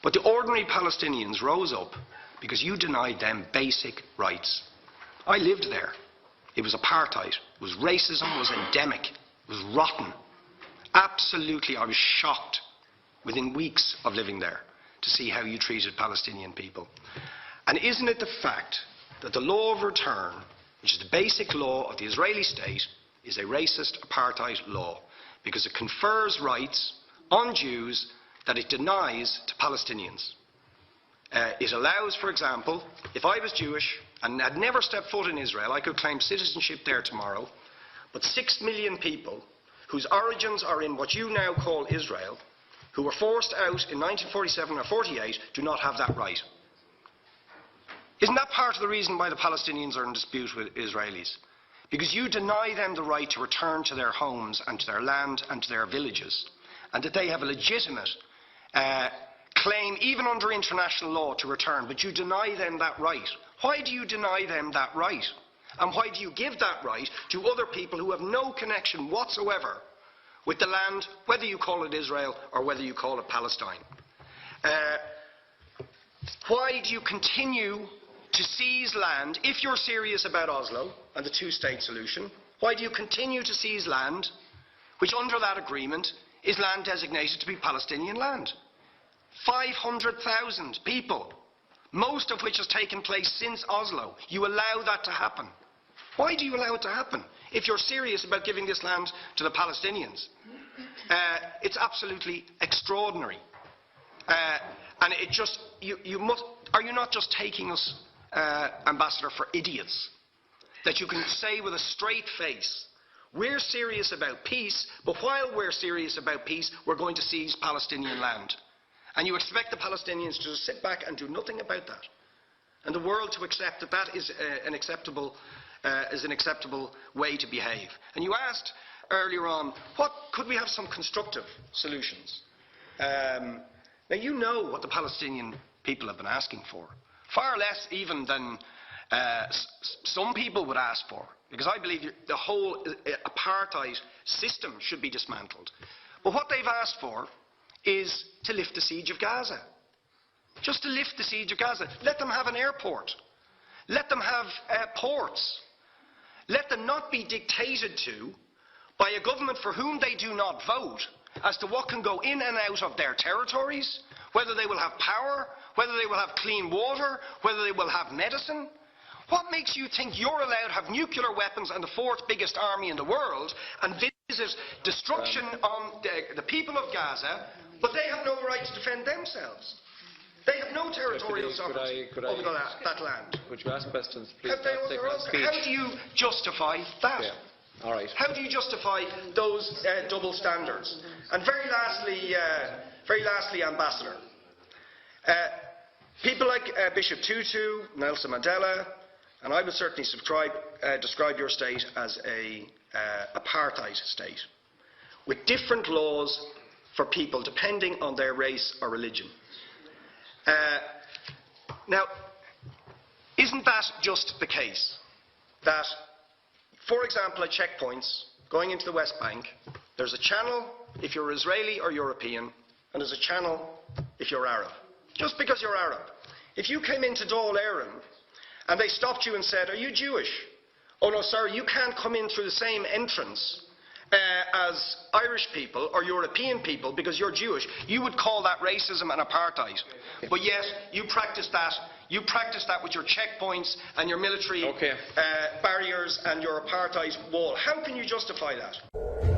But the ordinary Palestinians rose up because you denied them basic rights. I lived there. It was apartheid. It was racism. It was endemic. It was rotten. Absolutely, I was shocked within weeks of living there to see how you treated Palestinian people. And isn't it the fact that the law of return, which is the basic law of the Israeli state, is a racist apartheid law because it confers rights on Jews that it denies to Palestinians. It allows, for example, if I was Jewish and had never stepped foot in Israel, I could claim citizenship there tomorrow, but 6 million people whose origins are in what you now call Israel, who were forced out in 1947 or 48, do not have that right. Isn't that part of the reason why the Palestinians are in dispute with Israelis? Because you deny them the right to return to their homes and to their land and to their villages, and that they have a legitimate claim, even under international law, to return, but you deny them that right. Why do you deny them that right? And why do you give that right to other people who have no connection whatsoever with the land, whether you call it Israel or whether you call it Palestine? Why do you continue to seize land, if you're serious about Oslo and the two-state solution? Why do you continue to seize land, which under that agreement is land designated to be Palestinian land? 500,000 people, most of which has taken place since Oslo. You allow that to happen. Why do you allow it to happen if you're serious about giving this land to the Palestinians? It's absolutely extraordinary. And it just, are you not just taking us, Ambassador, for idiots? That you can say with a straight face, we're serious about peace, but while we're serious about peace, we're going to seize Palestinian land. And you expect the Palestinians to just sit back and do nothing about that. And the world to accept that that is an acceptable way to behave. And you asked earlier on, could we have some constructive solutions? Now you know what the Palestinian people have been asking for. Far less even than some people would ask for. Because I believe the whole apartheid system should be dismantled. But what they've asked for is to lift the siege of Gaza. Just to lift the siege of Gaza. Let them have an airport. Let them have ports. Let them not be dictated to by a government for whom they do not vote as to what can go in and out of their territories, whether they will have power, whether they will have clean water, whether they will have medicine. What makes you think you're allowed to have nuclear weapons and the fourth biggest army in the world and visit destruction on the people of Gaza, but they have no right to defend themselves? They have no territorial sovereignty over that land. Would you ask questions, please? How do you justify that? Yeah. All right. How do you justify those double standards? And very lastly, Ambassador, people like Bishop Tutu, Nelson Mandela, and I would certainly describe your state as an apartheid state, with different laws for people depending on their race or religion. Now, isn't that just the case that, for example, at checkpoints going into the West Bank, there's a channel if you're Israeli or European, and there's a channel if you're Arab? Just because you're Arab. If you came into Dáil Éireann and they stopped you and said, "Are you Jewish?" "Oh no, sorry, you can't come in through the same entrance as Irish people or European people because you're Jewish," you would call that racism and apartheid. But yet, you practice that. You practice that with your checkpoints and your military barriers and your apartheid wall. How can you justify that?